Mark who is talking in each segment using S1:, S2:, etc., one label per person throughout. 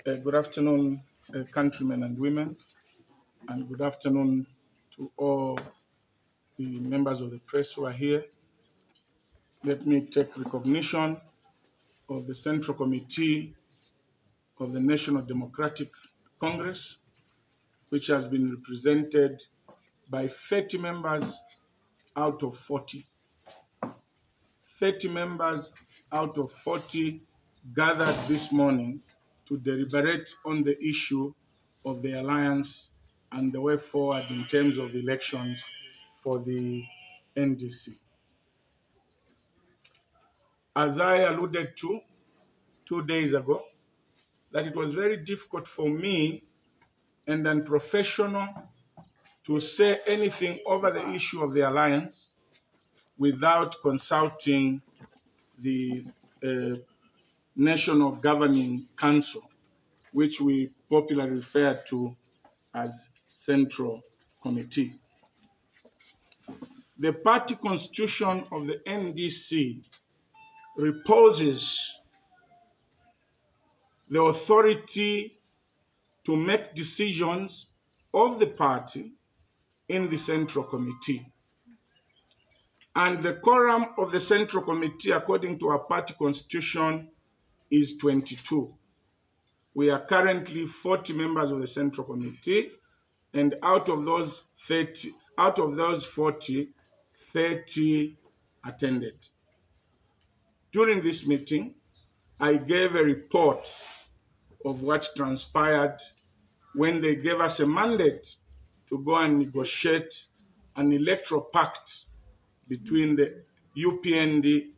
S1: Good afternoon, countrymen and women, and good afternoon to all the members of the press who are here. Let me take recognition of the Central Committee of the National Democratic Congress, which has been represented by 30 members out of 40. 30 members out of 40 gathered this morning to deliberate on the issue of the alliance and the way forward in terms of elections for the NDC. As I alluded to 2 days ago, that it was very difficult for me and unprofessional to say anything over the issue of the alliance without consulting the National Governing Council, which we popularly refer to as Central Committee. The party constitution of the NDC reposes the authority to make decisions of the party in the Central Committee. And the quorum of the Central Committee, according to our party constitution, is 22. We are currently 40 members of the Central Committee, and out of those 40, 30 attended. During this meeting, I gave a report of what transpired when they gave us a mandate to go and negotiate an electoral pact between the UPND,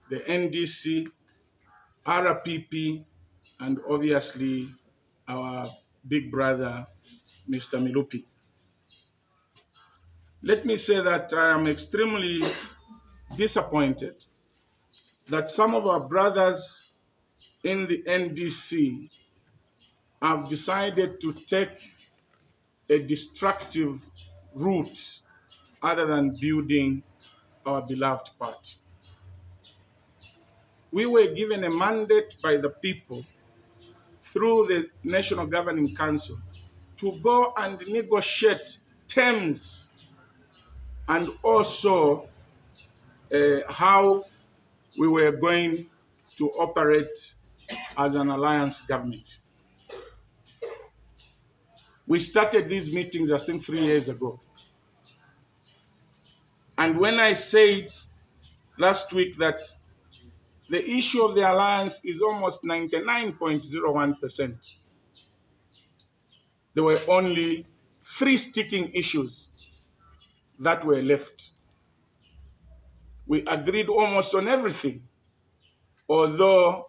S1: the NDC, RPP, and obviously our big brother, Mr. Milupi. Let me say that I am extremely disappointed that some of our brothers in the NDC have decided to take a destructive route other than building our beloved party. We were given a mandate by the people through the National Governing Council to go and negotiate terms and also how we were going to operate as an alliance government. We started these meetings, I think, 3 years ago. And when I said last week that the issue of the alliance is almost 99.01%, there were only 3 sticking issues that were left. We agreed almost on everything, although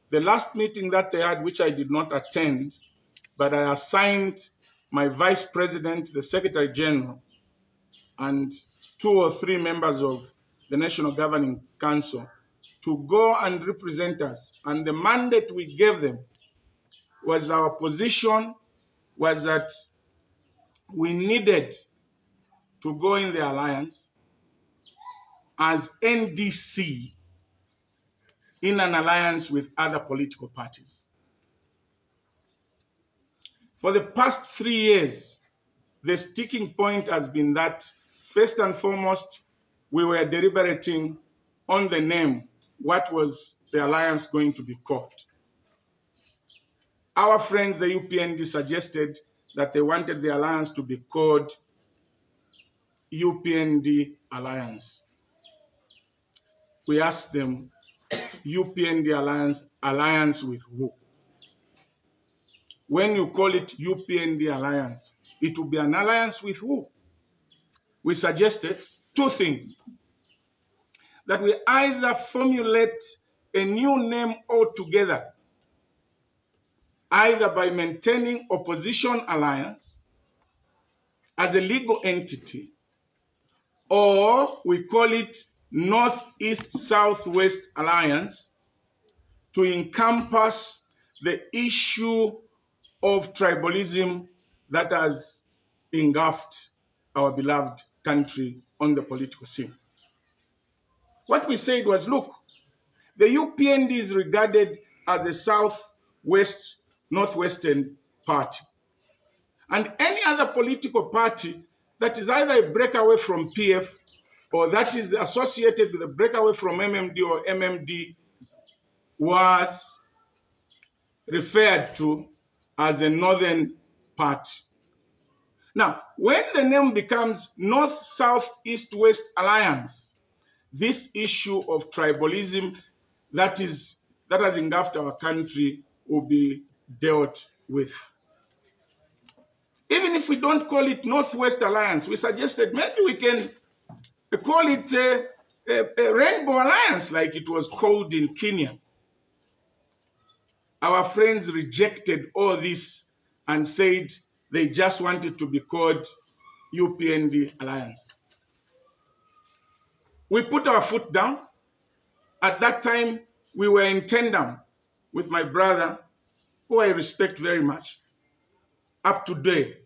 S1: the last meeting that they had, which I did not attend, but I assigned my vice president, the secretary general, and 2 or 3 members of the National Governing Council to go and represent us. And the mandate we gave them was, our position was that we needed to go in the alliance as NDC in an alliance with other political parties. For the past 3 years, the sticking point has been that, first and foremost, we were deliberating on the name, what was the alliance going to be called. Our friends, the UPND, suggested that they wanted the alliance to be called UPND Alliance. We asked them, UPND Alliance with who? When you call it UPND Alliance, it will be an alliance with who? We suggested 2 things. That we either formulate a new name altogether, either by maintaining opposition alliance as a legal entity, or we call it Northeast-Southwest Alliance to encompass the issue of tribalism that has engulfed our beloved country on the political scene. What we said was, look, the UPND is regarded as the southwest Northwestern Party. And any other political party that is either a breakaway from PF or that is associated with a breakaway from MMD or MMD was referred to as a Northern Party. Now, when the name becomes North, South, East, West Alliance, this issue of tribalism that has engulfed our country will be dealt with. Even if we don't call it Northwest Alliance, we suggested maybe we can call it a Rainbow Alliance like it was called in Kenya. Our friends rejected all this and said they just wanted to be called UPND Alliance. We put our foot down. At that time, we were in tandem with my brother, who I respect very much, up to date.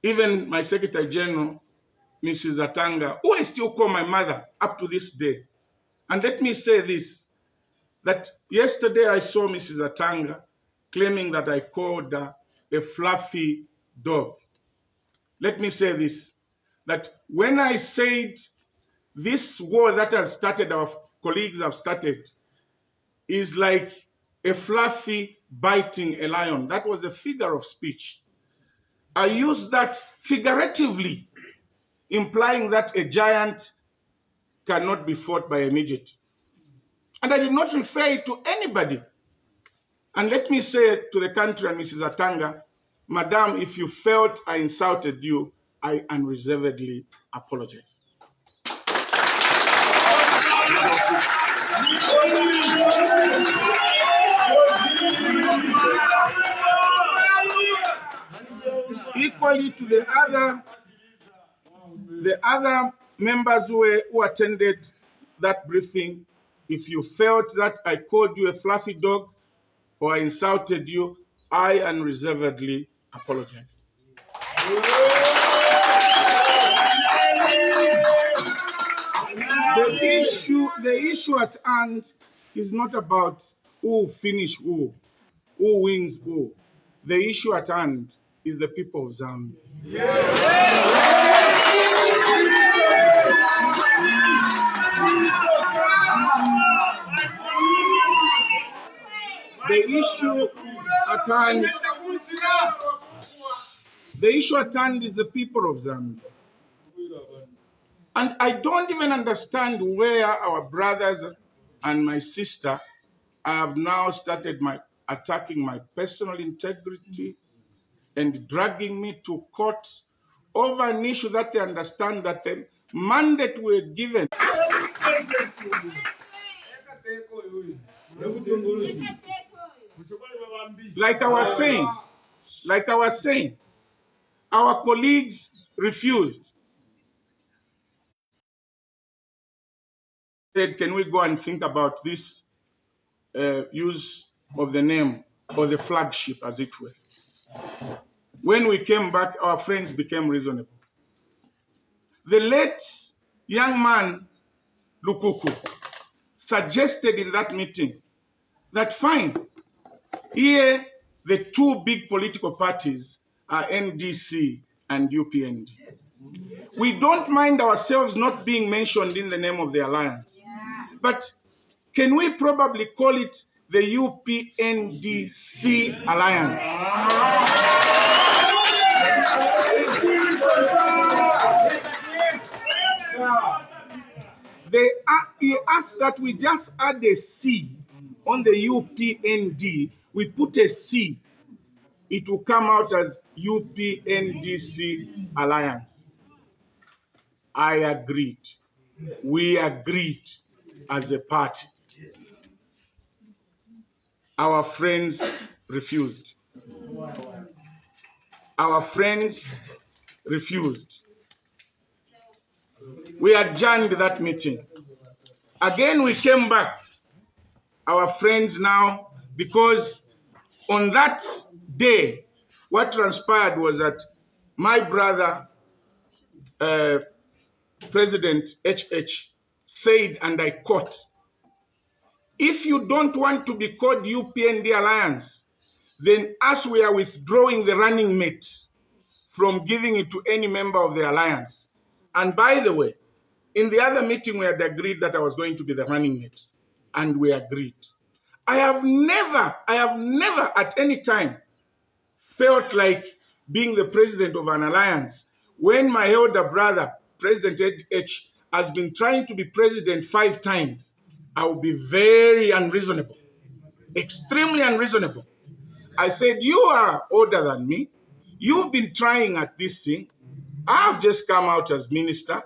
S1: Even my Secretary General, Mrs. Atanga, who I still call my mother up to this day. And let me say this, that yesterday I saw Mrs. Atanga claiming that I called her a fluffy dog. Let me say this, that when I said this war that has started, our colleagues have started, is like a fluffy biting a lion. That was a figure of speech. I used that figuratively, implying that a giant cannot be fought by a midget. And I did not refer it to anybody. And let me say to the country and Mrs. Atanga, Madam, if you felt I insulted you, I unreservedly apologize. Equally to the other members who attended that briefing, if you felt that I called you a fluffy dog or I insulted you, I unreservedly apologize. The issue at hand is not about who finish who wins who. The issue at hand is the people of Zambia. The issue at hand is the people of Zambia. And I don't even understand where our brothers and my sister have now started attacking my personal integrity and dragging me to court over an issue that they understand that the mandate we're given. Like I was saying, our colleagues refused. Said, can we go and think about this use of the name or the flagship, as it were? When we came back, our friends became reasonable. The late young man, Lukuku, suggested in that meeting that fine, here the two big political parties are NDC and UPND. We don't mind ourselves not being mentioned in the name of the alliance. But can we probably call it the UPNDC alliance? He asked that we just add a C on the UPND. We put a C. It will come out as UPNDC alliance. I agreed. We agreed as a party. Our friends refused. Our friends refused. We adjourned that meeting. Again, we came back. Our friends now, because on that day, what transpired was that my brother, President HH, said, and I quote, if you don't want to be called UPND Alliance, then us, we are withdrawing the running mate from giving it to any member of the alliance. And by the way, in the other meeting, we had agreed that I was going to be the running mate, and we agreed. I have never at any time felt like being the president of an alliance when my elder brother, President H, has been trying to be president 5 times. I will be very unreasonable, extremely unreasonable. I said, you are older than me. You've been trying at this thing. I've just come out as minister.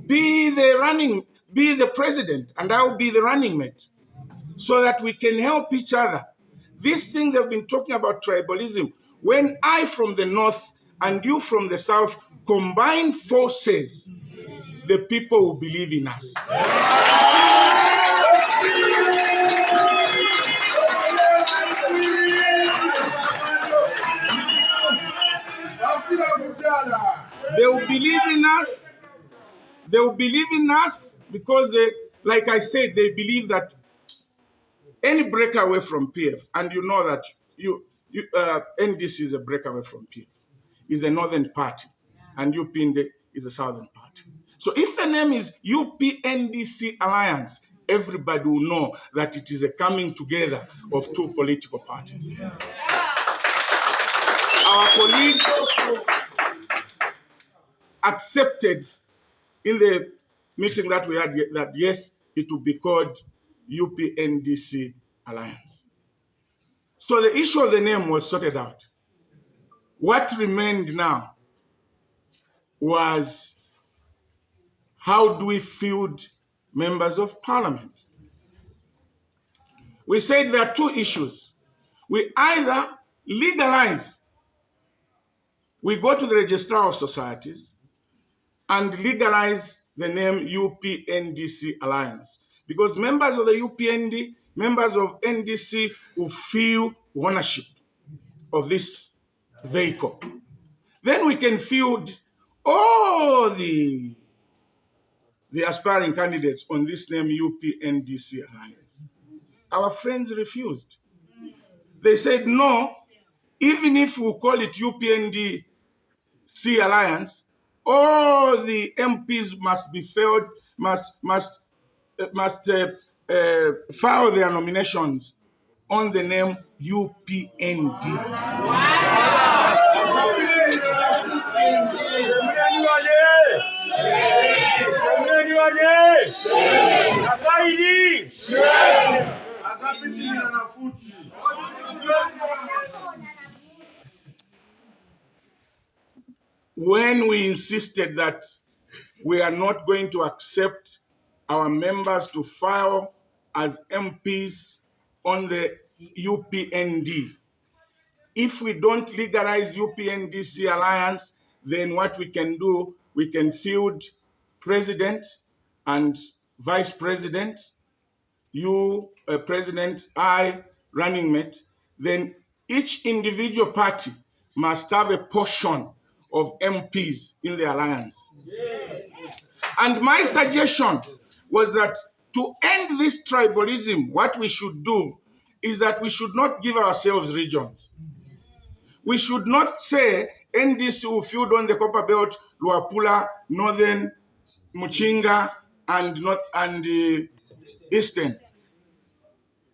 S1: Be the president, and I'll be the running mate, so that we can help each other. These things they've been talking about tribalism. When I from the north and you from the south combine forces, the people will believe in us. They will believe in us. They will believe in us because they, like I said, they believe that any breakaway from PF, and you know that NDC is a breakaway from PF, is a northern party, and UPND is a southern party. So if the name is UPNDC Alliance, everybody will know that it is a coming together of 2 political parties. Our colleagues accepted in the meeting that we had that yes, it will be called UPNDC Alliance. So the issue of the name was sorted out. What remained now was, how do we field members of parliament? We said there are 2 issues. We either legalize, we go to the registrar of societies and legalize the name UPNDC Alliance, because members of the UPND, members of NDC will feel ownership of this vehicle. Then we can field all the aspiring candidates on this name UPNDC Alliance. Our friends refused. They said, no, even if we call it UPNDC Alliance, all the MPs must be filled, must file their nominations on the name UPND. When we insisted that we are not going to accept our members to file as MPs on the UPND, if we don't legalize UPNDC Alliance, then what we can do, we can field president and vice president, you, president, I, running mate. Then each individual party must have a portion of MPs in the alliance. Yes. And my suggestion was that to end this tribalism, what we should do is that we should not give ourselves regions. We should not say NDC will field on the Copper Belt, Luapula, Northern, Muchinga, and Eastern.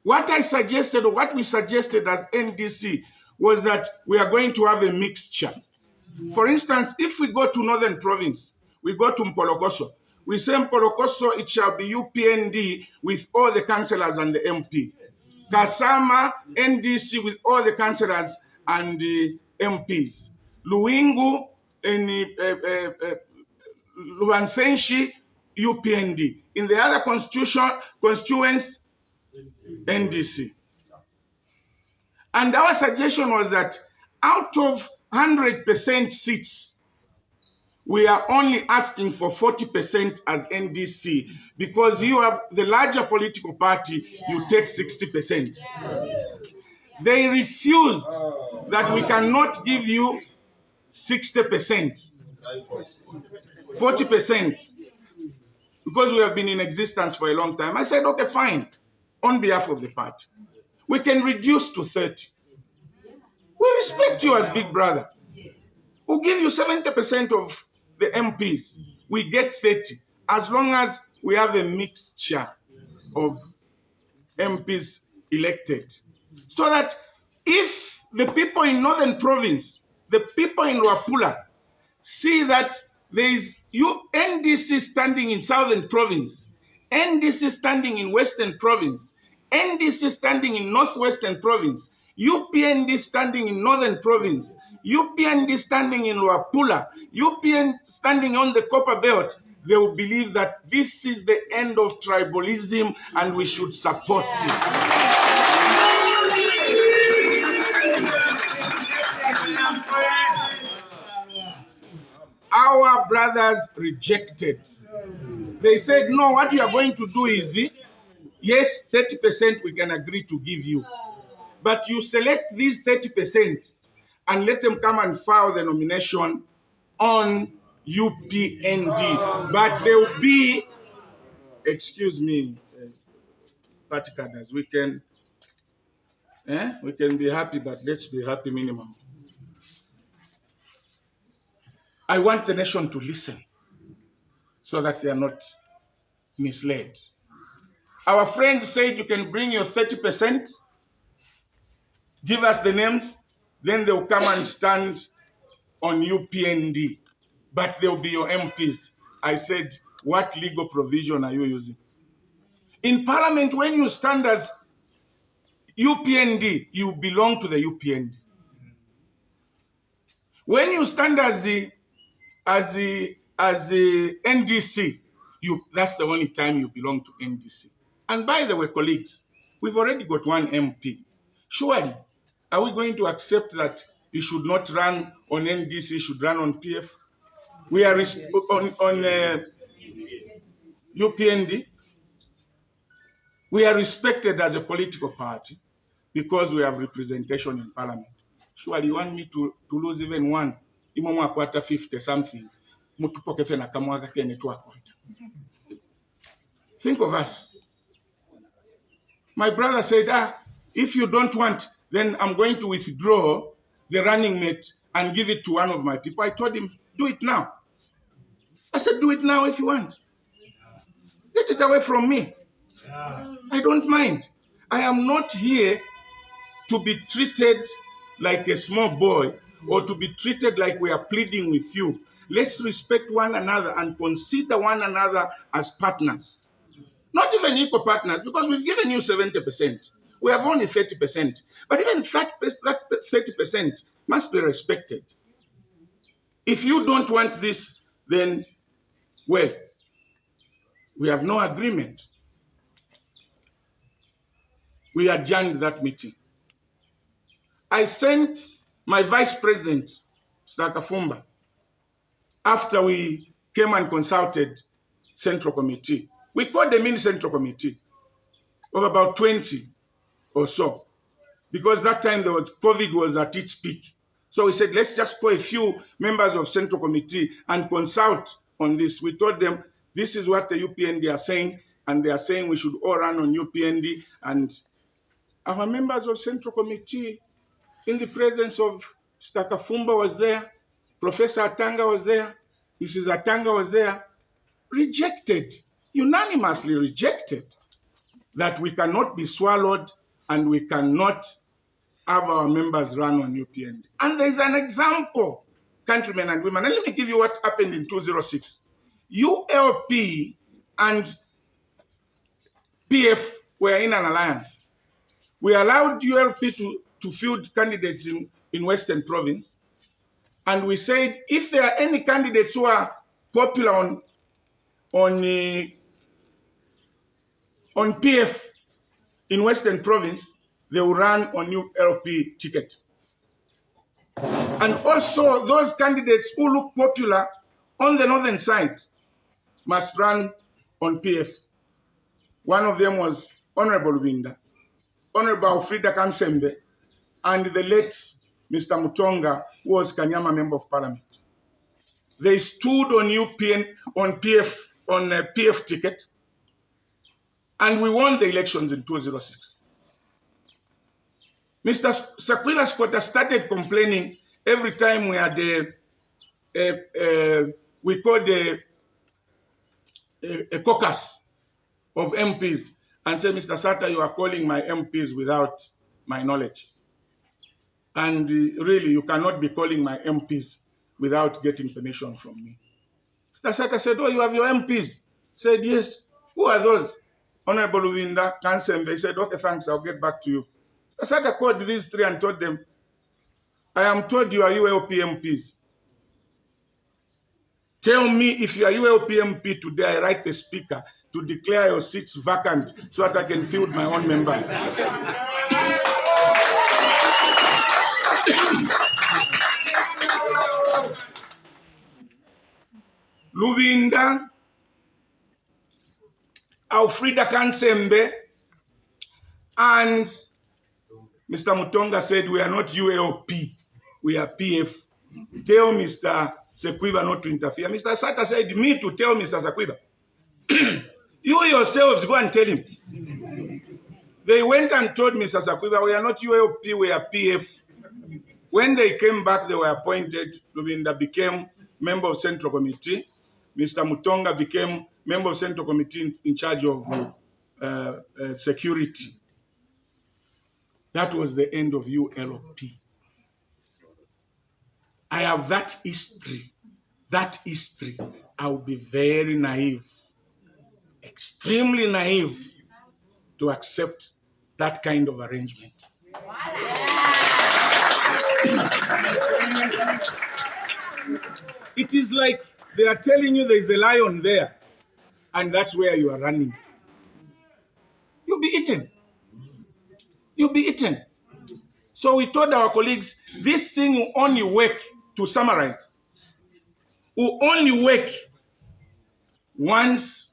S1: What I suggested, or what we suggested as NDC, was that we are going to have a mixture. For instance, if we go to Northern Province, we go to Mpolokoso, we say Mpolokoso, it shall be UPND with all the councillors and the MP. Kasama, NDC with all the councillors and the MPs. Luingu, Luansenshi, UPND. In the other constituents, NDC. And our suggestion was that out of 100% seats, we are only asking for 40% as NDC, because you have the larger political party, you take 60%. They refused that we cannot give you 60%, 40%, because we have been in existence for a long time. I said, okay, fine, on behalf of the party. We can reduce to 30. We respect you as big brother. We'll give you 70% of the MPs. We get 30, as long as we have a mixture of MPs elected. So that if the people in Northern Province, the people in Luapula, see that there is NDC standing in Southern Province, NDC standing in Western Province, NDC standing in Northwestern Province, UPND standing in Northern Province, UPND standing in Luapula, UPN standing on the Copper Belt, they will believe that this is the end of tribalism and we should support it. Our brothers rejected. They said, no, what you are going to do is, yes, 30% we can agree to give you. But you select these 30% and let them come and file the nomination on UPND. But there will be, excuse me, party cadres, we can be happy, but let's be happy minimum. I want the nation to listen so that they are not misled. Our friend said you can bring your 30%, give us the names, then they'll come and stand on UPND, but they'll be your MPs. I said, what legal provision are you using? In Parliament, when you stand as UPND, you belong to the UPND. When you stand as the NDC, that's the only time you belong to NDC. And by the way, colleagues, we've already got one MP. Surely, are we going to accept that you should not run on NDC, you should run on PF? We are on UPND. We are respected as a political party because we have representation in Parliament. Surely you want me to lose even one? Imo quarter 50 something. Think of us. My brother said, if you don't want, then I'm going to withdraw the running mate and give it to one of my people. I told him, do it now. I said, do it now if you want. Get it away from me. I don't mind. I am not here to be treated like a small boy or to be treated like we are pleading with you. Let's respect one another and consider one another as partners. Not even equal partners, because we've given you 70%. We have only 30%. But even that 30% must be respected. If you don't want this, then, well, we have no agreement. We adjourned that meeting. I sent my vice president, Mr. Kafumba, after we came and consulted Central Committee. We called the mini Central Committee of about 20 or so, because that time COVID was at its peak. So we said, let's just call a few members of Central Committee and consult on this. We told them, this is what the UPND are saying, and they are saying we should all run on UPND. And our members of Central Committee, in the presence of Mr. Kafumba was there, Professor Atanga was there, Mrs. Atanga was there, rejected, unanimously rejected, that we cannot be swallowed and we cannot have our members run on UPND. And there's an example, countrymen and women, and let me give you what happened in 2006. ULP and PF were in an alliance. We allowed ULP to field candidates in Western Province, and we said if there are any candidates who are popular on PF in Western Province, they will run on ULP ticket. And also those candidates who look popular on the northern side must run on PF. One of them was Honorable Winda, Honorable Frida Kansembe, and the late Mr. Mutonga, who was Kanyama Member of Parliament. They stood on PF ticket, and we won the elections in 2006. Mr. Sakwiba Squatter started complaining every time we had we called a caucus of MPs and said, Mr. Sata, you are calling my MPs without my knowledge. And really, you cannot be calling my MPs without getting permission from me. Mr. Sata said, oh, you have your MPs? Said, yes. Who are those? Honorable Winda, Kansembe. He said, okay, thanks, I'll get back to you. Mr. Sata called these three and told them, I am told you are ULP MPs. Tell me if you are ULP MP today, I write the speaker to declare your seats vacant so that I can field my own members. Luvinda, Alfrida Kansembe, and Mr. Mutonga said, we are not ULP, we are PF. Tell Mr. Sakwiba not to interfere. Mr. Sata said, me to tell Mr. Sakwiba. You yourselves go and tell him. They went and told Mr. Sakwiba, we are not ULP, we are PF. When they came back, they were appointed. Luvinda became member of Central Committee. Mr. Mutonga became member of Central Committee in charge of security. That was the end of ULP. I have that history. That history. I will be very naive, extremely naive, to accept that kind of arrangement. It is like they are telling you there is a lion there, and that's where you are running to. You'll be eaten. You'll be eaten. So we told our colleagues, this thing will only work, to summarize, will only work once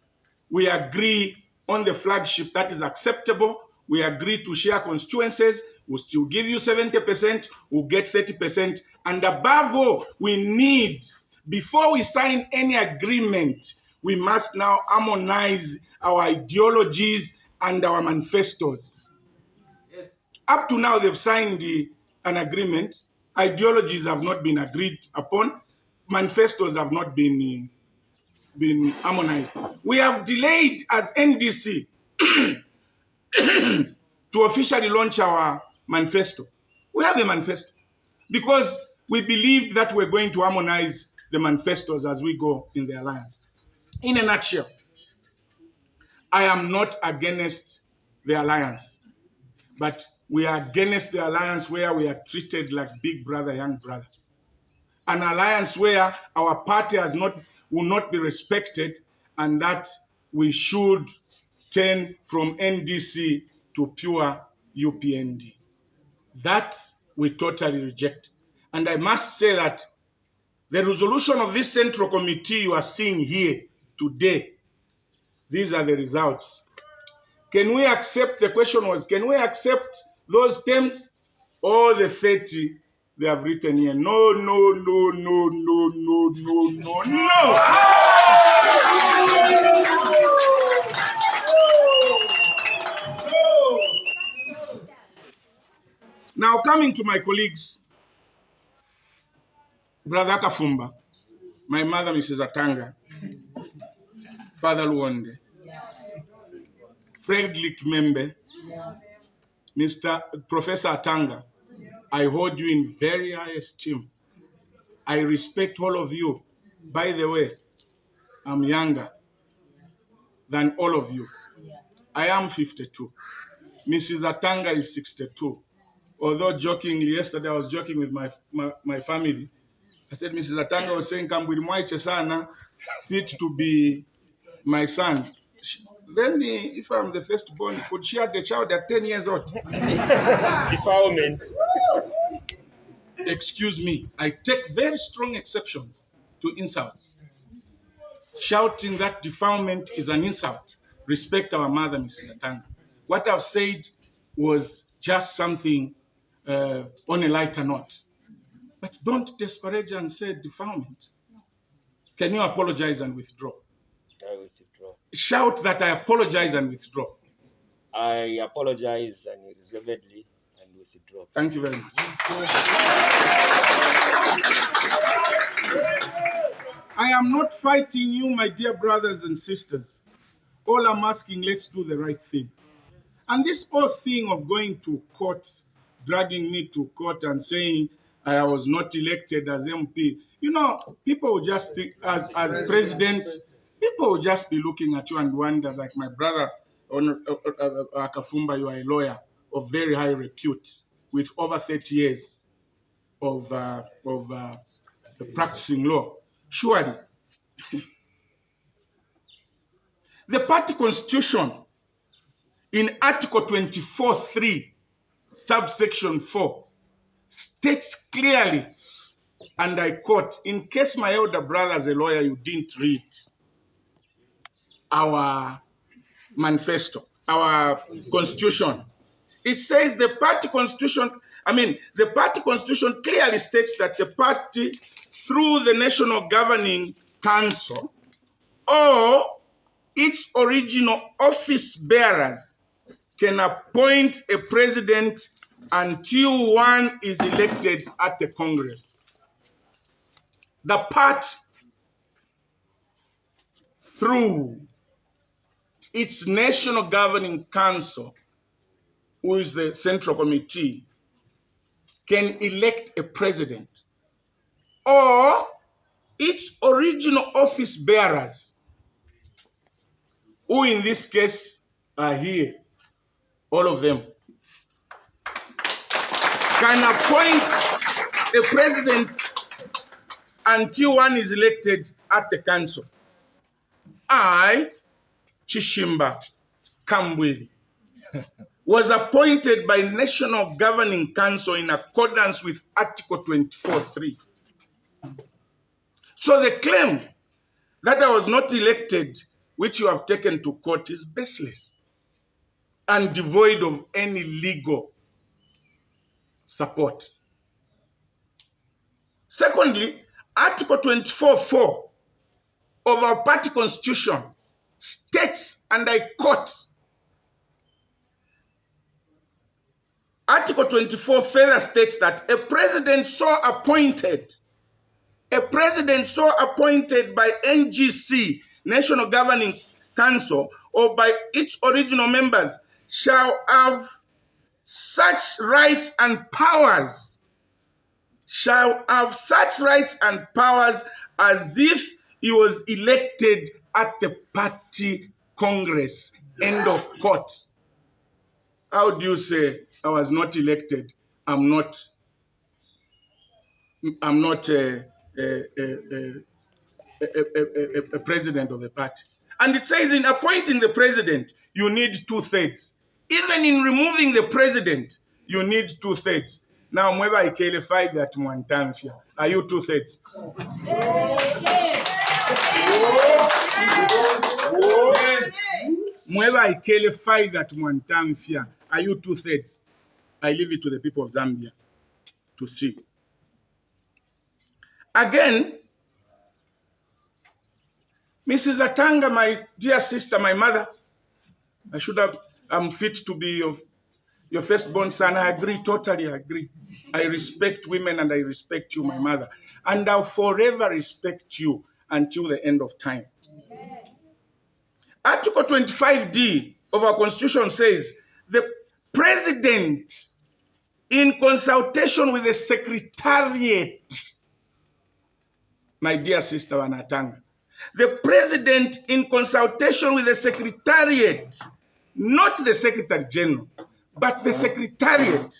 S1: we agree on the flagship that is acceptable. We agree to share constituencies. We'll still give you 70%. We'll get 30%. And above all, we need, before we sign any agreement, we must now harmonize our ideologies and our manifestos. Yes. Up to now, they've signed an agreement. Ideologies have not been agreed upon. Manifestos have not been harmonized. We have delayed as NDC to officially launch our manifesto. We have a manifesto because we believed that we're going to harmonize the manifestos as we go in the alliance. In a nutshell, I am not against the alliance, but we are against the alliance where we are treated like big brother, young brother. An alliance where our party will not be respected, and that we should turn from NDC to pure UPND. That we totally reject. And I must say that the resolution of this Central Committee you are seeing here today, these are the results. Can we accept, the question was, can we accept those terms? All the 30 they have written here. No, no, no, no, no, no, no, no, no. Now coming to my colleagues, Brother Kafumba, my mother, Mrs. Atanga, Father Luonde, Frederick Membe, Mr. Professor Atanga, I hold you in very high esteem. I respect all of you. By the way, I'm younger than all of you. I am 52. Mrs. Atanga is 62. Although jokingly, yesterday I was joking with my family. I said, Mrs. Atanga was saying, Kambwili mwaiche sana, fit to be my son. Then, if I'm the firstborn, could she have the child at 10 years old?
S2: Defilement.
S1: Excuse me, I take very strong exceptions to insults. Shouting that defilement is an insult. Respect our mother, Mrs. Atanga. What I've said was just something on a lighter note. But don't disparage and say defilement. Can you apologize and withdraw?
S2: I withdraw.
S1: Shout that I apologize and withdraw.
S2: I apologize and reservedly and withdraw. drop.
S1: Thank you very much. I am not fighting you, my dear brothers and sisters. All I'm asking, let's do the right thing. And this whole thing of going to court, dragging me to court and saying I was not elected as MP, you know, people will just think, as president, people will just be looking at you and wonder, like my brother, Kafumba, you are a lawyer of very high repute with over 30 years of practicing law. Surely, the party constitution in Article 24(3), subsection 4, states clearly, and I quote, in case my elder brother as a lawyer, you didn't read our manifesto, our constitution. It says the party constitution clearly states that the party, through the National Governing Council or its original office bearers, can appoint a president until one is elected at the Congress. The party, through its National Governing Council, who is the Central Committee, can elect a president, or its original office bearers, who in this case are here, all of them, can appoint a president until one is elected at the council. I, Chishimba Kambwili, was appointed by National Governing Council in accordance with Article 24(3). So the claim that I was not elected, which you have taken to court, is baseless and devoid of any legal support. Secondly, Article 24(4) of our party constitution states, and I quote, Article 24 further states that a president so appointed by NGC, National Governing Council, or by its original members shall have such rights and powers, as if he was elected at the party congress. End of quote. How do you say I was not elected? I'm not a president of the party. And it says in appointing the president, you need 2/3. Even in removing the president, you need 2/3. Now, mweba ikele 5 that mwantamfia. Are you 2/3? Mweba ikele 5 that mwantamfia. Are you 2/3? I leave it to the people of Zambia to see. Again, Mrs. Atanga, my dear sister, my mother, I'm fit to be your firstborn son. I agree, totally agree. I respect women and I respect you, my mother. And I'll forever respect you until the end of time. Article 25(d) of our Constitution says, the President, in consultation with the Secretariat, my dear sister Wanatanga, the President, in consultation with the Secretariat, not the Secretary General, but the Secretariat,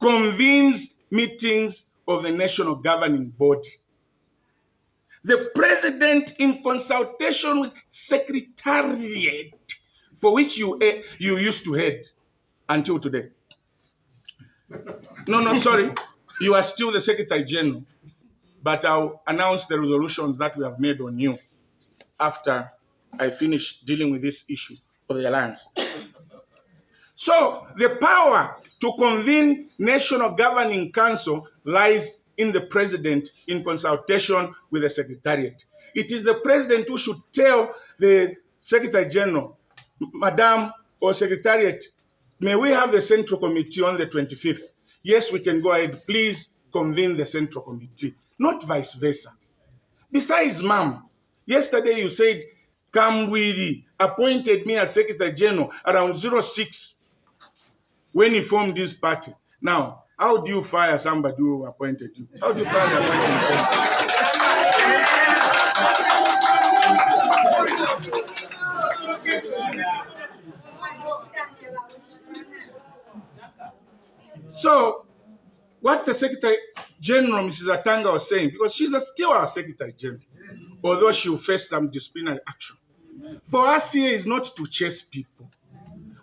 S1: convenes meetings of the National Governing Body. The President, in consultation with Secretariat, for which you used to head until today. No, sorry. You are still the Secretary General. But I'll announce the resolutions that we have made on you after I finish dealing with this issue of the alliance. So the power to convene National Governing Council lies in the President in consultation with the Secretariat. It is the President who should tell the Secretary General, Madam or Secretariat, May we have a central committee on the 25th? Yes, we can go ahead. Please convene the central committee, not vice versa. Besides, ma'am, yesterday you said Kambwili appointed me as Secretary General around 06 when he formed this party. Now, how do you fire somebody who appointed you? How do you fire the appointed? So, what the Secretary General, Mrs. Atanga, was saying, because she's still our Secretary General, although she will face some disciplinary action. For us here is not to chase people.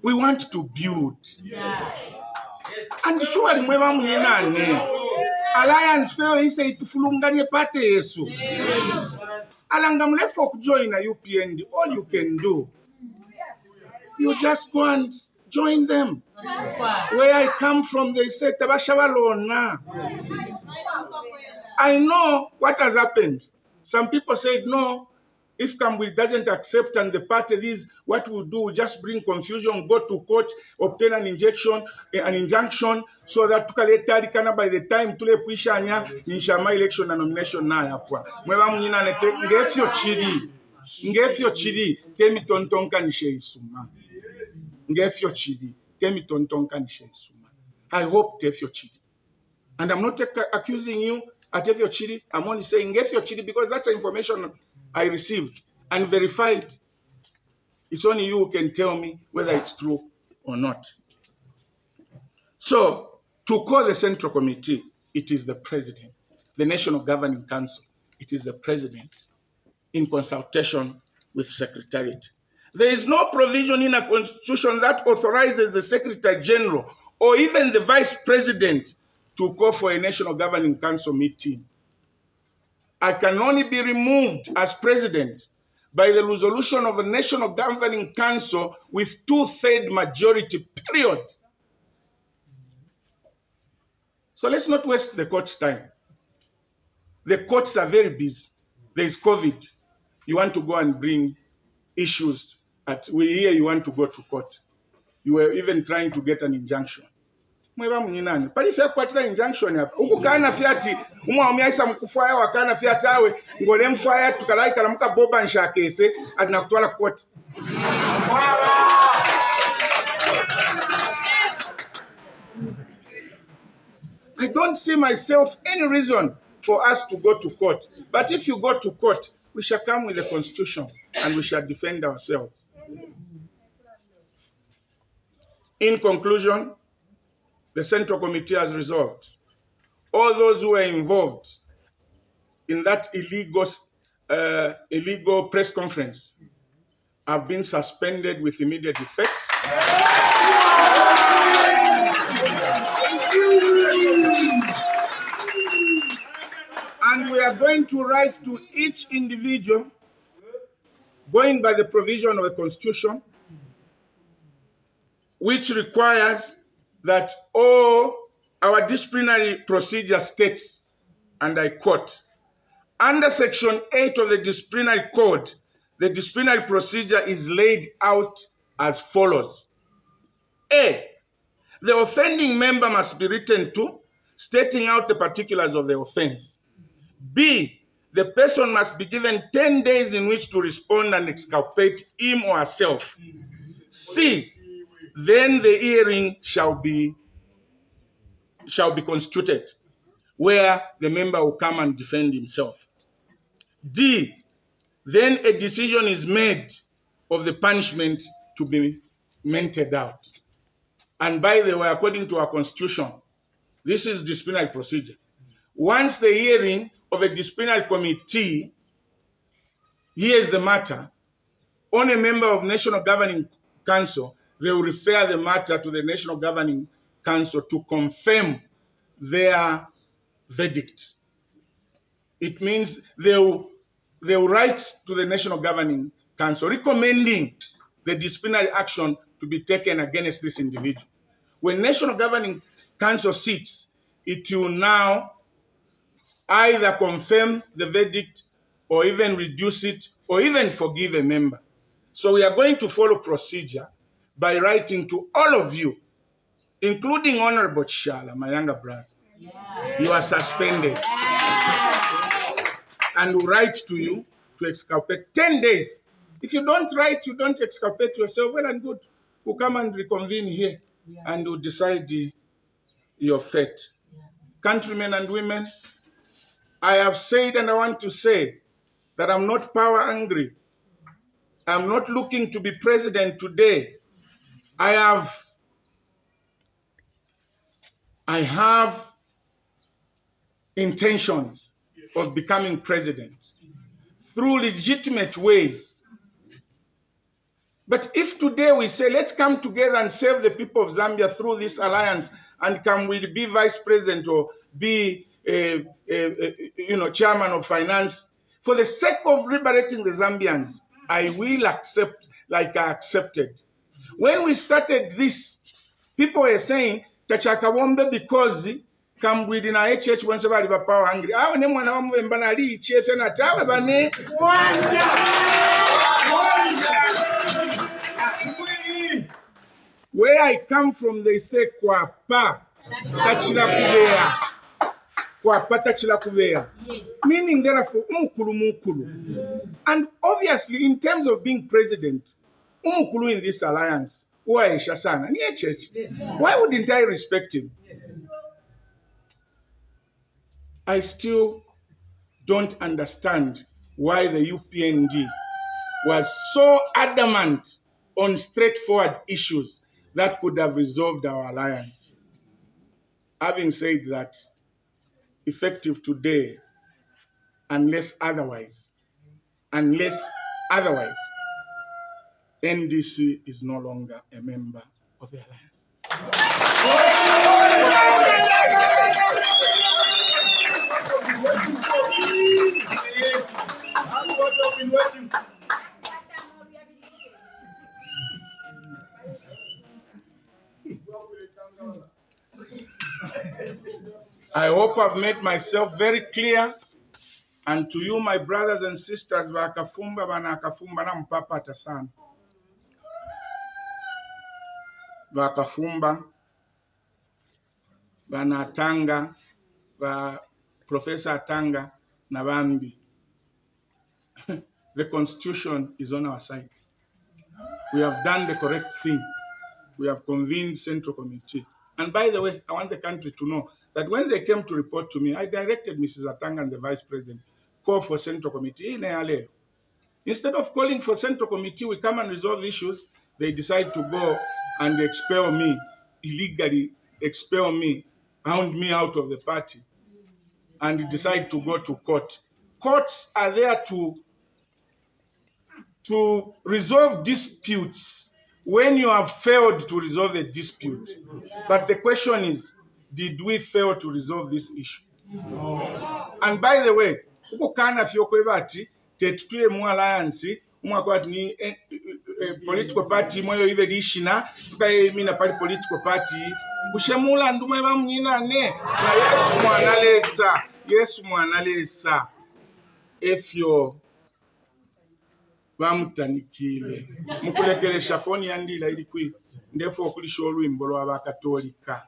S1: We want to build. And surely, Alliance fail, he said to Fulunganye Party Yesu. Alangam left for join a UPND. All you can do, you just go and join them. Where I come from, they say Tabashabalona. I know what has happened. Some people said no. If Kambwili doesn't accept and the party is, what we'll do, we'll just bring confusion, go to court, obtain an injunction, so that by the time tule puishanya nishama election and nomination na yapwa. Mwewa mnyina nete ngefyo chidi temi tontonka nishe isuma. Ngefyo chidi temi tontonka nishe isuma. I hope tefyo chidi. And I'm not accusing you at Tefyo Chidi. I'm only saying Tefyo Chidi because that's the information I received and verified. It's only you who can tell me whether it's true or not. So, to call the Central Committee, it is the President. The National Governing Council, it is the President in consultation with Secretariat. There is no provision in a constitution that authorizes the Secretary General or even the Vice President to call for a National Governing Council meeting. I can only be removed as President by the resolution of a National Governing Council with 2/3 majority, period. So let's not waste the court's time. The courts are very busy. There is COVID. You want to go and bring issues. We hear you want to go to court. You were even trying to get an injunction. Mweba mnyinani. Pali fya kuatila injunction hapa. Huku kana fiati, umwa umiaisa mkufaya wakana fiati awe, ngole mfaya tukalaika na muka boba nshakese, adina kutuwala kote. I don't see myself any reason for us to go to court. But if you go to court, we shall come with the constitution and we shall defend ourselves. In conclusion, the Central Committee has resolved all those who were involved in that illegal press conference have been suspended with immediate effect. And we are going to write to each individual, going by the provision of the Constitution, which requires that all our disciplinary procedure states, and I quote, under Section 8 of the Disciplinary Code, the disciplinary procedure is laid out as follows. A, the offending member must be written to, stating out the particulars of the offense. B, the person must be given 10 days in which to respond and exculpate him or herself. C, then the hearing shall be constituted, where the member will come and defend himself. D, then a decision is made of the punishment to be meted out. And by the way, according to our Constitution, this is disciplinary procedure. Once the hearing of a disciplinary committee hears the matter, on a member of National Governing Council, they will refer the matter to the National Governing Council to confirm their verdict. It means they will write to the National Governing Council recommending the disciplinary action to be taken against this individual. When National Governing Council sits, it will now either confirm the verdict or even reduce it or even forgive a member. So we are going to follow procedure by writing to all of you including Honorable Chishala, my younger brother. You are suspended. And we write to you to exculpate 10 days. If you don't write, you don't exculpate yourself, well and good. We'll come and reconvene here and we'll decide your fate. Countrymen and women, I have said and I want to say that I'm not power hungry. I'm not looking to be president today. I have intentions of becoming president through legitimate ways. But if today we say, let's come together and save the people of Zambia through this alliance, and Kambwili be vice president or be chairman of finance, for the sake of liberating the Zambians, I will accept like I accepted. When we started this, people were saying, Tachakawombe because Kambwili na HH wense bali ba power hungry. Awe ne mwana wa mwemba na li chefe na tawe bane. Where I come from, they say kwapa tachila kubeya. Kwapa tachila kubeya. Meaning therefore umukulu mukulu. And obviously in terms of being president, umukulu in this alliance, uwaesha sana ni HH. Why wouldn't I respect him? I still don't understand why the UPND was so adamant on straightforward issues that could have resolved our alliance. Having said that, effective today, unless otherwise, NDC is no longer a member of the alliance. I hope I've made myself very clear. And to you, my brothers and sisters, bakafumba banakafumba na mpapata sana. Bakafumba banatanga ba Professor Atanga na Bambi. The Constitution is on our side. We have done the correct thing. We have convened Central Committee. And by the way, I want the country to know that when they came to report to me, I directed Mrs. Atanga and the Vice President, call for Central Committee. Instead of calling for Central Committee, we come and resolve issues, they decide to go and expel me, illegally expel me, hound me out of the party, and decide to go to court. Courts are there to resolve disputes when you have failed to resolve a dispute. But the question is, did we fail to resolve this issue? And by the way, ukukana fyokwebati tetutuye mu alliance umwakwati ni political party moyo ive lishina tukayemina pali political party kushemula ndumwe bamunyinane na Yesu mwanalesa efyo bamutanikile mukulekelesha foni yandila ili kwi ndefu okulisha olwimbo lw'abakatolika.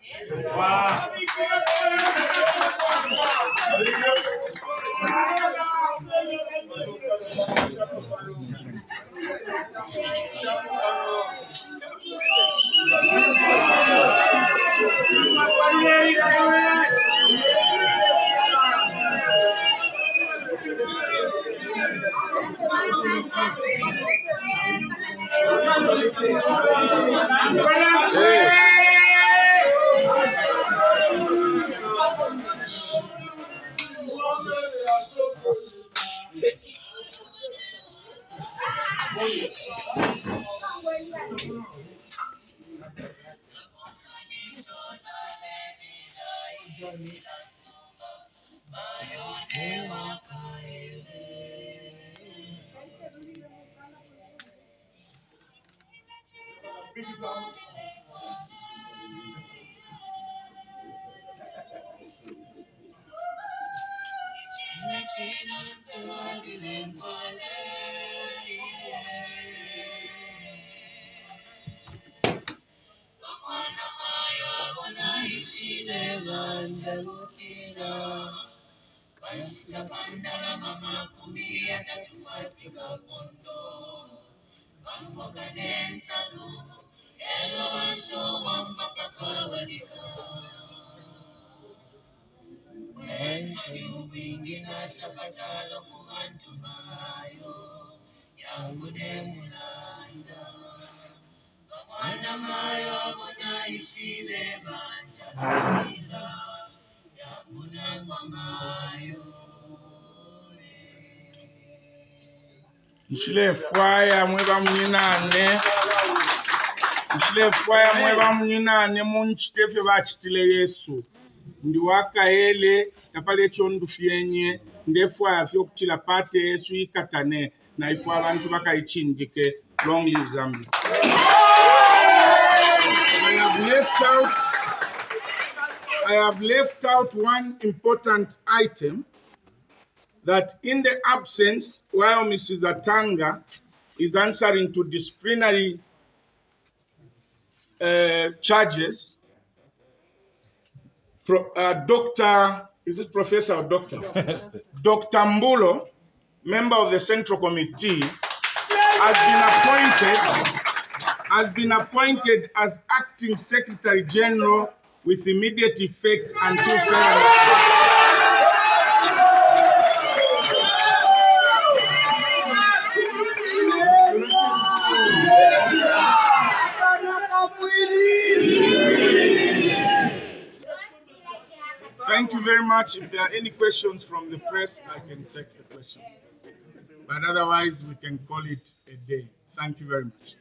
S1: Nshile fwaya mweba mnyinane. Nshile fwaya mweba mnyinane munchitefe bachitile Yesu. Ndi wakaele tapale chondu fyenye ndefwaya fyo kutila pate Yesu ikatane na ifwa abantu bakaichindike. Long live Zambia. I have left out one important item, that in the absence, while Mrs. Atanga is answering to disciplinary charges, Dr. Is it Professor or Doctor? Dr. Mbulo, member of the Central Committee, has been appointed as Acting Secretary General with immediate effect until further. Thank you very much. If there are any questions from the press, I can take the question. But otherwise, we can call it a day. Thank you very much.